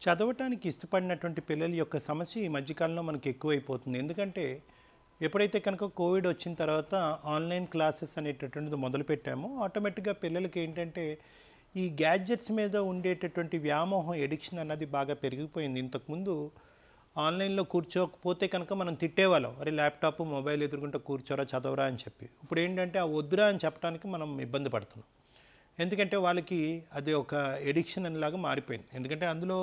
చదవటానికి ఇష్టపడినటువంటి పిల్లల యొక్క సమస్య ఈ మధ్యకాలంలో మనకి ఎక్కువైపోతుంది. ఎందుకంటే ఎప్పుడైతే కనుక కోవిడ్ వచ్చిన తర్వాత ఆన్లైన్ క్లాసెస్ అనేటటువంటిది మొదలుపెట్టామో ఆటోమేటిక్గా పిల్లలకి ఏంటంటే ఈ గ్యాడ్జెట్స్ మీద ఉండేటటువంటి వ్యామోహం ఎడిక్షన్ అన్నది బాగా పెరిగిపోయింది. ఇంతకుముందు ఆన్లైన్లో కూర్చోకపోతే కనుక మనం తిట్టేవాళ్ళం, అరే ల్యాప్టాప్ మొబైల్ ఎదుర్కొంటే కూర్చోరా చదవరా అని చెప్పి. ఇప్పుడు ఏంటంటే ఆ వద్దురా అని చెప్పడానికి మనం ఇబ్బంది పడుతున్నాం. ఎందుకంటే వాళ్ళకి అది ఒక ఎడిక్షన్ అనేలాగా మారిపోయింది. ఎందుకంటే అందులో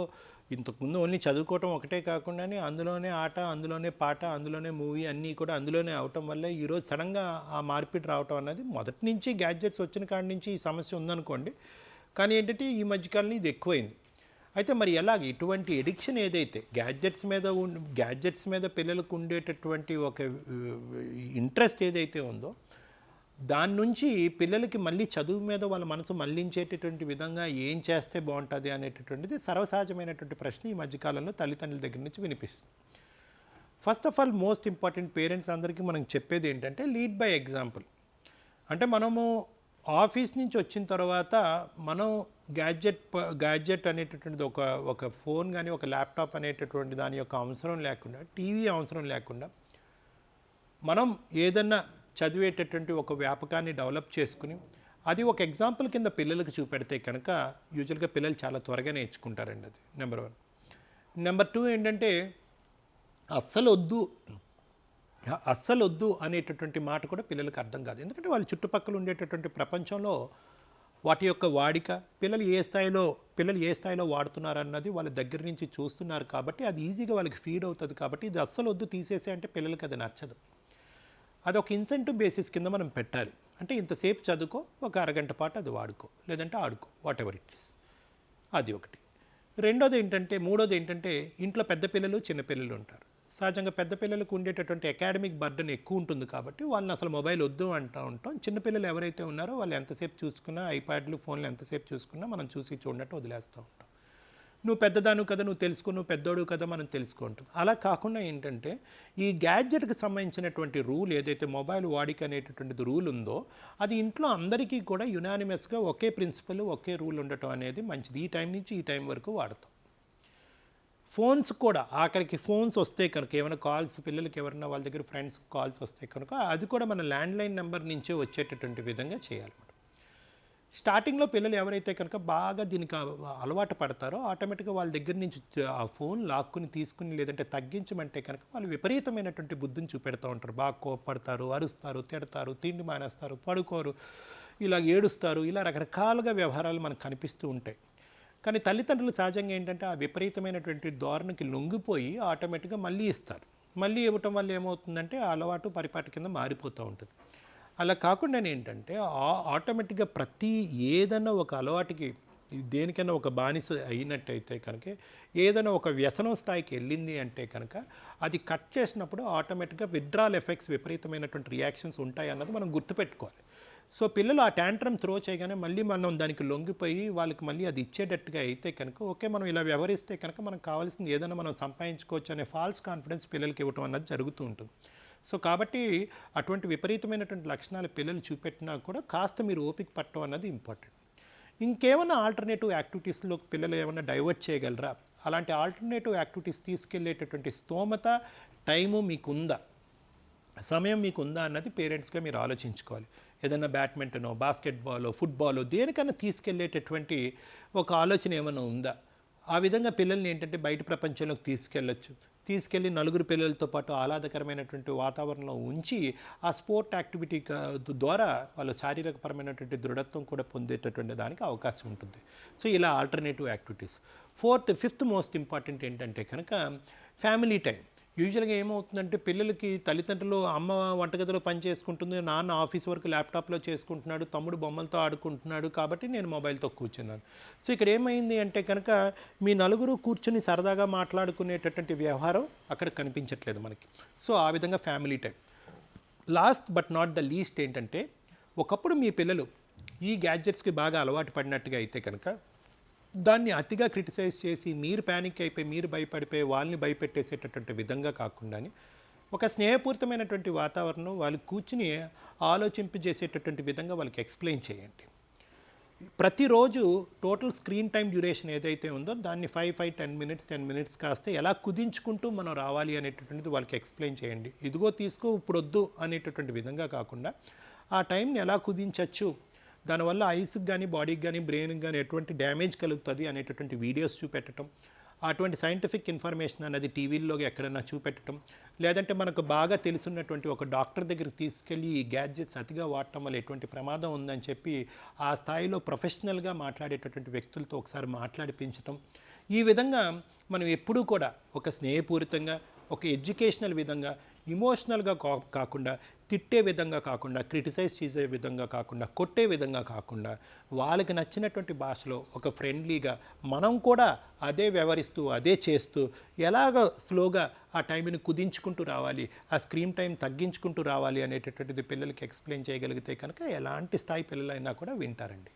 ఇంతకుముందు ఓన్లీ చదువుకోవటం ఒకటే కాకుండా అందులోనే ఆట, అందులోనే పాట, అందులోనే మూవీ అన్నీ కూడా అందులోనే అవటం వల్ల ఈరోజు సడన్గా ఆ మార్పిడి రావటం అన్నది మొదటి నుంచి గ్యాడ్జెట్స్ వచ్చిన కాడి నుంచి ఈ సమస్య ఉందనుకోండి. కానీ ఏంటంటే ఈ మధ్యకాలంలో ఇది ఎక్కువైంది. అయితే మరి ఎలాగ ఇటువంటి ఎడిక్షన్ ఏదైతే గ్యాడ్జెట్స్ మీద పిల్లలకు ఉండేటటువంటి ఒక ఇంట్రెస్ట్ ఏదైతే ఉందో దాని నుంచి పిల్లలకి మళ్ళీ చదువు మీద వాళ్ళ మనసు మళ్లించేటటువంటి విధంగా ఏం చేస్తే బాగుంటుంది అనేటటువంటిది సర్వసహజమైనటువంటి ప్రశ్న ఈ మధ్యకాలంలో తల్లిదండ్రుల దగ్గర నుంచి వినిపిస్తుంది. First of all most important parents అందరికీ మనం చెప్పేది ఏంటంటే లీడ్ బై ఎగ్జాంపుల్. అంటే మనము ఆఫీస్ నుంచి వచ్చిన తర్వాత మనం గ్యాడ్జెట్ అనేటటువంటిది ఒక ఫోన్ కానీ ఒక ల్యాప్టాప్ అనేటటువంటి దాని యొక్క అవసరం లేకుండా, టీవీ అవసరం లేకుండా మనం ఏదన్నా చదివేటటువంటి ఒక వ్యాపకాన్ని డెవలప్ చేసుకుని అది ఒక ఎగ్జాంపుల్ కింద పిల్లలకు చూపెడితే కనుక యూజువల్గా పిల్లలు చాలా త్వరగా నేర్చుకుంటారండి. అది నెంబర్ 1. నెంబర్ 2 ఏంటంటే అస్సలు వద్దు అనేటటువంటి మాట కూడా పిల్లలకు అర్థం కాదు. ఎందుకంటే వాళ్ళ చుట్టుపక్కల ఉండేటటువంటి ప్రపంచంలో వాటి యొక్క వాడిక పిల్లలు ఏ స్థాయిలో వాడుతున్నారన్నది వాళ్ళ దగ్గర నుంచి చూస్తున్నారు కాబట్టి అది ఈజీగా వాళ్ళకి ఫీడ్ అవుతుంది. కాబట్టి ఇది అస్సలు వద్దు తీసేసే అంటే పిల్లలకి అది నచ్చదు. అది ఒక ఇన్సెంటివ్ బేసిస్ కింద మనం పెట్టాలి. అంటే ఇంతసేపు చదువుకో, ఒక అరగంట పాటు అది వాడుకో, లేదంటే ఆడుకో, వాట్ ఎవర్ ఇట్ ఇస్. అది ఒకటి. మూడోది ఏంటంటే ఇంట్లో పెద్ద పిల్లలు చిన్న పిల్లలు ఉంటారు. సహజంగా పెద్ద పిల్లలకు ఉండేటటువంటి అకాడమిక్ బర్డన్ ఎక్కువ ఉంటుంది కాబట్టి వాళ్ళని అసలు మొబైల్ వద్దు అంటూ ఉంటాం. చిన్నపిల్లలు ఎవరైతే ఉన్నారో వాళ్ళు ఎంతసేపు చూసుకున్నా, ఐప్యాడ్లు ఫోన్లు ఎంతసేపు చూసుకున్నా మనం చూసి చూడనట్టు వదిలేస్తూ ఉంటాం. నువ్వు పెద్దదాను కదా, నువ్వు తెలుసుకో, నువ్వు పెద్దోడు కదా, మనం తెలుసుకుంటాం. అలా కాకుండా ఏంటంటే ఈ గ్యాడ్జెట్కి సంబంధించినటువంటి రూల్ ఏదైతే మొబైల్ వాడిక అనేటటువంటిది రూల్ ఉందో అది ఇంట్లో అందరికీ కూడా యునానిమస్గా ఒకే ప్రిన్సిపల్, ఒకే రూల్ ఉండటం అనేది మంచిది. ఈ టైం నుంచి ఈ టైం వరకు వాడతాం. ఫోన్స్ కూడా ఆఖరికి ఫోన్స్ వస్తే కనుక ఏమైనా కాల్స్ పిల్లలకి ఎవరైనా వాళ్ళ దగ్గర ఫ్రెండ్స్ కాల్స్ వస్తే కనుక అది కూడా మన ల్యాండ్లైన్ నెంబర్ నుంచే వచ్చేటటువంటి విధంగా చేయాలి. స్టార్టింగ్లో పిల్లలు ఎవరైతే కనుక బాగా దీనికి అలవాటు పడతారో ఆటోమేటిక్గా వాళ్ళ దగ్గర నుంచి ఆ ఫోన్ లాక్కుని తీసుకుని లేదంటే తగ్గించమంటే కనుక వాళ్ళు విపరీతమైనటువంటి బుద్ధిని చూపెడుతూ ఉంటారు. బాగా కోపడతారు, అరుస్తారు, తిడతారు, తిండి మానేస్తారు, పడుకోరు, ఇలా ఏడుస్తారు, ఇలా రకరకాలుగా వ్యవహారాలు మనకు కనిపిస్తూ ఉంటాయి. కానీ తల్లిదండ్రులు సహజంగా ఏంటంటే ఆ విపరీతమైనటువంటి ధోరణికి లొంగిపోయి ఆటోమేటిక్గా మళ్ళీ ఇస్తారు. మళ్ళీ ఇవ్వటం వల్ల ఏమవుతుందంటే ఆ అలవాటు పరిపాటి కింద మారిపోతూ ఉంటుంది. అలా కాకుండా ఏంటంటే ఆటోమేటిక్గా ఏదైనా ఒక అలవాటుకి దేనికైనా ఒక బానిస అయినట్టయితే కనుక ఏదైనా ఒక వ్యసనం స్థాయికి వెళ్ళింది అంటే కనుక అది కట్ చేసినప్పుడు ఆటోమేటిక్గా విత్డ్రాల్ ఎఫెక్ట్స్ విపరీతమైనటువంటి రియాక్షన్స్ ఉంటాయి అన్నది మనం గుర్తుపెట్టుకోవాలి. సో పిల్లలు ఆ ట్యాంట్రమ్ త్రో చేయగానే మళ్ళీ మనం దానికి లొంగిపోయి వాళ్ళకి మళ్ళీ అది ఇచ్చేటట్టుగా అయితే కనుక ఓకే మనం ఇలా వ్యవహరిస్తే కనుక మనకు కావాల్సింది ఏదైనా మనం సంపాదించుకోవచ్చు అనే ఫాల్స్ కాన్ఫిడెన్స్ పిల్లలకి ఇవ్వటం అన్నది జరుగుతూ ఉంటుంది. సో కాబట్టి అటువంటి విపరీతమైనటువంటి లక్షణాలు పిల్లలు చూపెట్టినా కూడా కాస్త మీరు ఓపిక పట్టడం అన్నది ఇంపార్టెంట్. ఇంకేమైనా ఆల్టర్నేటివ్ యాక్టివిటీస్లో పిల్లలు ఏమైనా డైవర్ట్ చేయగలరా, అలాంటి ఆల్టర్నేటివ్ యాక్టివిటీస్ తీసుకెళ్లేటటువంటి స్తోమత, టైము మీకుందా, సమయం మీకుందా అన్నది పేరెంట్స్గా మీరు ఆలోచించుకోవాలి. ఏదైనా బ్యాడ్మింటనో, బాస్కెట్బాలో, ఫుట్బాలో దేనికైనా తీసుకెళ్లేటటువంటి ఒక ఆలోచన ఏమైనా ఉందా? ఆ విధంగా పిల్లల్ని ఏంటంటే బయట ప్రపంచంలోకి తీసుకెళ్ళి నలుగురు పిల్లలతో పాటు ఆహ్లాదకరమైనటువంటి వాతావరణంలో ఉంచి ఆ స్పోర్ట్ యాక్టివిటీ ద్వారా వాళ్ళ శారీరకపరమైనటువంటి దృఢత్వం కూడా పొందేటటువంటి దానికి అవకాశం ఉంటుంది. సో ఇలా alternative activities. Fifth most important ఏంటంటే కనుక ఫ్యామిలీ టైం. యూజువల్గా ఏమవుతుందంటే పిల్లలకి తల్లిదండ్రులు అమ్మ వంటగదిలో పని చేసుకుంటుంది, నాన్న ఆఫీస్ వర్క్ ల్యాప్టాప్లో చేసుకుంటున్నాడు, తమ్ముడు బొమ్మలతో ఆడుకుంటున్నాడు, కాబట్టి నేను మొబైల్తో కూర్చున్నాను. సో ఇక్కడ ఏమైంది అంటే కనుక మీ నలుగురు కూర్చుని సరదాగా మాట్లాడుకునేటటువంటి వ్యవహారం అక్కడ కనిపించట్లేదు మనకి. సో ఆ విధంగా family time. Last but not the least ఏంటంటే ఒకప్పుడు మీ పిల్లలు ఈ గ్యాడ్జెట్స్కి బాగా అలవాటు పడినట్టుగా అయితే కనుక దాన్ని అతిగా క్రిటిసైజ్ చేసి మీరు ప్యానిక్ అయిపోయి మీరు భయపడిపోయి వాళ్ళని భయపెట్టేసేటటువంటి విధంగా కాకుండా ఒక స్నేహపూరితమైనటువంటి వాతావరణం వాళ్ళు కూర్చుని ఆలోచింపజేసేటటువంటి విధంగా వాళ్ళకి ఎక్స్ప్లెయిన్ చేయండి. ప్రతిరోజు టోటల్ స్క్రీన్ టైం డ్యూరేషన్ ఏదైతే ఉందో దాన్ని 10 మినిట్స్ కాస్తే ఎలా కుదించుకుంటూ మనం రావాలి అనేటటువంటిది వాళ్ళకి ఎక్స్ప్లెయిన్ చేయండి. ఇదిగో తీసుకో ఇప్పుడొద్దు అనేటటువంటి విధంగా కాకుండా ఆ టైంని ఎలా కుదించవచ్చు, దానివల్ల ఐస్కి కానీ బాడీకి కానీ బ్రెయిన్కి కానీ ఎటువంటి డ్యామేజ్ కలుగుతుంది అనేటటువంటి వీడియోస్ చూపెట్టడం, అటువంటి సైంటిఫిక్ ఇన్ఫర్మేషన్ అనేది టీవీల్లో ఎక్కడైనా చూపెట్టడం, లేదంటే మనకు బాగా తెలుసున్నటువంటి ఒక డాక్టర్ దగ్గరికి తీసుకెళ్ళి ఈ గ్యాడ్జెట్స్ అతిగా వాడటం వల్ల ఎటువంటి ప్రమాదం ఉందని చెప్పి ఆ స్థాయిలో ప్రొఫెషనల్గా మాట్లాడేటటువంటి వ్యక్తులతో ఒకసారి మాట్లాడిపించటం. ఈ విధంగా మనం ఎప్పుడూ కూడా ఒక స్నేహపూరితంగా, ఒక ఎడ్యుకేషనల్ విధంగా, ఇమోషనల్గా కాకుండా, తిట్టే విధంగా కాకుండా, క్రిటిసైజ్ చేసే విధంగా కాకుండా, కొట్టే విధంగా కాకుండా, వాళ్ళకి నచ్చినటువంటి భాషలో ఒక ఫ్రెండ్లీగా మనం కూడా అదే వ్యవహరిస్తూ అదే చేస్తూ ఎలాగ స్లోగా ఆ టైంని కుదించుకుంటూ రావాలి, ఆ స్క్రీన్ టైం తగ్గించుకుంటూ రావాలి అనేటటువంటిది పిల్లలకి ఎక్స్ప్లెయిన్ చేయగలిగితే కనుక ఎలాంటి స్థాయి పిల్లలైనా కూడా వింటారండి.